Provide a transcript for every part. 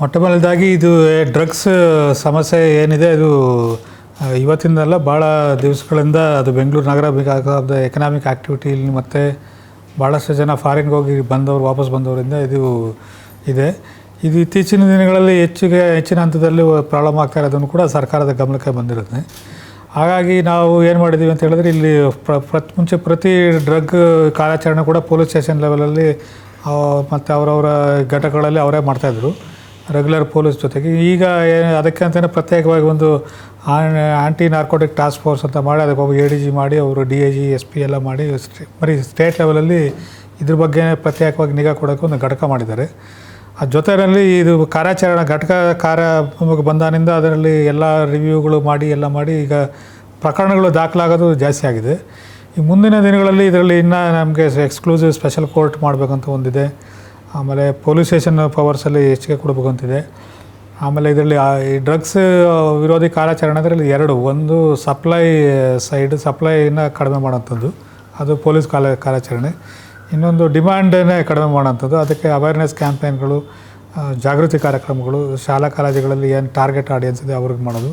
ಮೊಟ್ಟಮೊದಲದಾಗಿ ಇದು ಡ್ರಗ್ಸ್ ಸಮಸ್ಯೆ ಏನಿದೆ ಅದು ಇವತ್ತಿಂದಲ್ಲ ಭಾಳ ದಿವಸಗಳಿಂದ ಅದು ಬೆಂಗಳೂರು ನಗರ ಬೇಕಾದ ಎಕನಾಮಿಕ್ ಆ್ಯಕ್ಟಿವಿಟಿ ಮತ್ತು ಭಾಳಷ್ಟು ಜನ ಫಾರಿನ್ಗೆ ಹೋಗಿ ಬಂದವರು ವಾಪಸ್ ಬಂದವರಿಂದ ಇದು ಇದೆ. ಇದು ಇತ್ತೀಚಿನ ದಿನಗಳಲ್ಲಿ ಹೆಚ್ಚಿನ ಹಂತದಲ್ಲಿ ಪ್ರಾಬ್ಲಮ್ ಆಗ್ತಾ ಇರೋದನ್ನು ಕೂಡ ಸರ್ಕಾರದ ಗಮನಕ್ಕೆ ಬಂದಿರುತ್ತೆ. ಹಾಗಾಗಿ ನಾವು ಏನು ಮಾಡಿದ್ದೀವಿ ಅಂತ ಹೇಳಿದ್ರೆ ಇಲ್ಲಿ ಪ್ರತಿ ಡ್ರಗ್ ಕಾರ್ಯಾಚರಣೆ ಕೂಡ ಪೊಲೀಸ್ ಸ್ಟೇಷನ್ ಲೆವೆಲಲ್ಲಿ ಮತ್ತು ಅವರವರ ಘಟಕಗಳಲ್ಲಿ ಅವರೇ ಮಾಡ್ತಾಯಿದ್ರು ರೆಗ್ಯುಲರ್ ಪೊಲೀಸ್ ಜೊತೆಗೆ. ಈಗ ಅದಕ್ಕೆ ಅಂತಲೇ ಪ್ರತ್ಯೇಕವಾಗಿ ಒಂದು ಆ್ಯಂಟಿ ನಾರ್ಕೋಟಿಕ್ ಟಾಸ್ಕ್ ಫೋರ್ಸ್ ಅಂತ ಮಾಡಿ ಅದಕ್ಕೆ ಒಬ್ಬ ADG ಮಾಡಿ ಅವರು DIG SP ಎಲ್ಲ ಮಾಡಿ ಬರೀ ಸ್ಟೇಟ್ ಲೆವೆಲಲ್ಲಿ ಇದ್ರ ಬಗ್ಗೆ ಪ್ರತ್ಯೇಕವಾಗಿ ನಿಗಾ ಕೊಡೋಕ್ಕೆ ಒಂದು ಘಟಕ ಮಾಡಿದ್ದಾರೆ. ಆ ಜೊತೆಯಲ್ಲಿ ಇದು ಕಾರ್ಯಾಚರಣೆ ಘಟಕ ಬಂದಾನಿಂದ ಅದರಲ್ಲಿ ಎಲ್ಲ ರಿವ್ಯೂಗಳು ಮಾಡಿ ಈಗ ಪ್ರಕರಣಗಳು ದಾಖಲಾಗೋದು ಜಾಸ್ತಿ ಆಗಿದೆ. ಈ ಮುಂದಿನ ದಿನಗಳಲ್ಲಿ ಇದರಲ್ಲಿ ಇನ್ನೂ ನಮಗೆ ಎಕ್ಸ್ಕ್ಲೂಸಿವ್ ಸ್ಪೆಷಲ್ ಕೋರ್ಟ್ ಮಾಡಬೇಕಂತ ಒಂದಿದೆ. ಆಮೇಲೆ ಪೊಲೀಸ್ ಸ್ಟೇಷನ್ ಪವರ್ಸಲ್ಲಿ ಹೆಚ್ಚಿಗೆ ಕೊಡಬೇಕಂತಿದೆ. ಆಮೇಲೆ ಇದರಲ್ಲಿ ಈ ಡ್ರಗ್ಸ್ ವಿರೋಧಿ ಕಾರ್ಯಾಚರಣೆ ಅದರಲ್ಲಿ ಎರಡು, ಒಂದು ಸಪ್ಲೈನ ಕಡಿಮೆ ಮಾಡೋಂಥದ್ದು, ಅದು ಪೊಲೀಸ್ ಕಾರ್ಯಾಚರಣೆ. ಇನ್ನೊಂದು ಡಿಮ್ಯಾಂಡನ್ನೇ ಕಡಿಮೆ ಮಾಡೋಂಥದ್ದು, ಅದಕ್ಕೆ ಅವೇರ್ನೆಸ್ ಕ್ಯಾಂಪೇನ್ಗಳು, ಜಾಗೃತಿ ಕಾರ್ಯಕ್ರಮಗಳು, ಶಾಲಾ ಕಾಲೇಜುಗಳಲ್ಲಿ ಏನು ಟಾರ್ಗೆಟ್ ಆಡಿಯನ್ಸ್ ಇದೆ ಅವ್ರಿಗೆ ಮಾಡೋದು.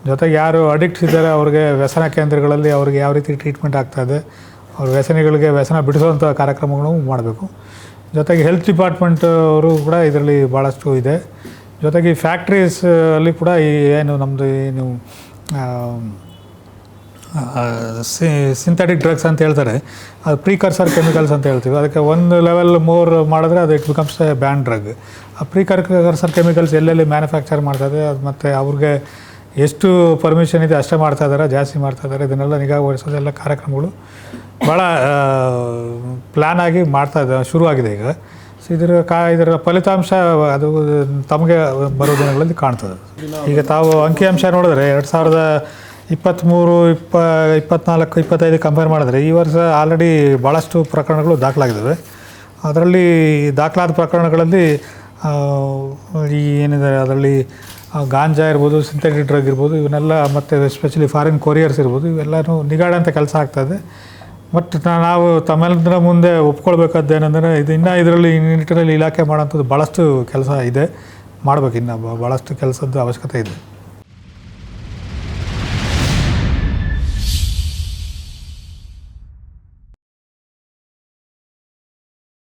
ಜೊತೆಗೆ ಯಾರು ಅಡಿಕ್ಟ್ಸ್ ಇದ್ದಾರೆ ಅವ್ರಿಗೆ ವ್ಯಸನ ಕೇಂದ್ರಗಳಲ್ಲಿ ಅವ್ರಿಗೆ ಯಾವ ರೀತಿ ಟ್ರೀಟ್ಮೆಂಟ್ ಆಗ್ತಾಯಿದೆ, ಅವ್ರ ವ್ಯಸನಿಗಳಿಗೆ ವ್ಯಸನ ಬಿಡಿಸುವಂಥ ಕಾರ್ಯಕ್ರಮಗಳು ಮಾಡಬೇಕು. ಜೊತೆಗೆ ಹೆಲ್ತ್ ಡಿಪಾರ್ಟ್ಮೆಂಟ್ ಅವರು ಕೂಡ ಇದರಲ್ಲಿ ಭಾಳಷ್ಟು ಇದೆ. ಜೊತೆಗೆ ಈ ಫ್ಯಾಕ್ಟ್ರೀಸ್ ಅಲ್ಲಿ ಕೂಡ ಈ ಏನು ನಮ್ಮದು ಏನು ಸಿಂಥೆಟಿಕ್ ಡ್ರಗ್ಸ್ ಅಂತ ಹೇಳ್ತಾರೆ, ಅದು ಪ್ರೀಕರ್ಸರ್ ಕೆಮಿಕಲ್ಸ್ ಅಂತ ಹೇಳ್ತೀವಿ. ಅದಕ್ಕೆ ಒಂದು ಲೆವೆಲ್ ಮೋರ್ ಮಾಡಿದ್ರೆ ಅದು it becomes A ban drug. ಆ ಪ್ರೀಕರ್ಸರ್ ಕೆಮಿಕಲ್ಸ್ ಎಲ್ಲೆಲ್ಲಿ ಮ್ಯಾನುಫ್ಯಾಕ್ಚರ್ ಮಾಡ್ತಾಯಿದೆ ಅದು ಮತ್ತು ಅವ್ರಿಗೆ ಎಷ್ಟು ಪರ್ಮಿಷನ್ ಇದೆ ಅಷ್ಟೇ ಮಾಡ್ತಾಯಿದ್ದಾರೆ, ಜಾಸ್ತಿ ಮಾಡ್ತಾಯಿದ್ದಾರೆ, ಇದನ್ನೆಲ್ಲ ನಿಗಾ ವಹಿಸೋದೆಲ್ಲ ಕಾರ್ಯಕ್ರಮಗಳು ಭಾಳ ಪ್ಲ್ಯಾನ್ ಆಗಿ ಶುರುವಾಗಿದೆ ಈಗ. ಸೊ ಇದರ ಫಲಿತಾಂಶ ಅದು ತಮಗೆ ಬರೋ ದಿನಗಳಲ್ಲಿ ಕಾಣ್ತದೆ. ಈಗ ತಾವು ಅಂಕಿಅಂಶ ನೋಡಿದ್ರೆ 2023, 24, 25 ಕಂಪೇರ್ ಮಾಡಿದ್ರೆ ಈ ವರ್ಷ ಆಲ್ರೆಡಿ ಭಾಳಷ್ಟು ಪ್ರಕರಣಗಳು ದಾಖಲಾಗಿದ್ದಾವೆ. ಅದರಲ್ಲಿ ದಾಖಲಾದ ಪ್ರಕರಣಗಳಲ್ಲಿ ಈ ಏನಿದೆ ಅದರಲ್ಲಿ ಗಾಂಜಾ ಇರ್ಬೋದು, ಸಿಂಥೆಟಿಕ್ ಡ್ರಗ್ ಇರ್ಬೋದು, ಇವನ್ನೆಲ್ಲ ಮತ್ತು ಎಸ್ಪೆಷಲಿ ಫಾರಿನ್ ಕೊರಿಯರ್ಸ್ ಇರ್ಬೋದು, ಇವೆಲ್ಲನೂ ನಿಗಾಡೋಂಥ ಕೆಲಸ ಆಗ್ತಾಯಿದೆ. ಬಟ್ ನಾವು ತಮ್ಮೆಲ್ಲರ ಮುಂದೆ ಒಪ್ಕೊಳ್ಬೇಕಾದ್ದೇನೆಂದರೆ ಇದರಲ್ಲಿ ನಿಟ್ಟಿನಲ್ಲಿ ಇಲಾಖೆ ಮಾಡೋಂಥದ್ದು ಭಾಳಷ್ಟು ಕೆಲಸ ಇದೆ, ಮಾಡಬೇಕು. ಇನ್ನು ಭಾಳಷ್ಟು ಕೆಲಸದ ಅವಶ್ಯಕತೆ ಇದೆ.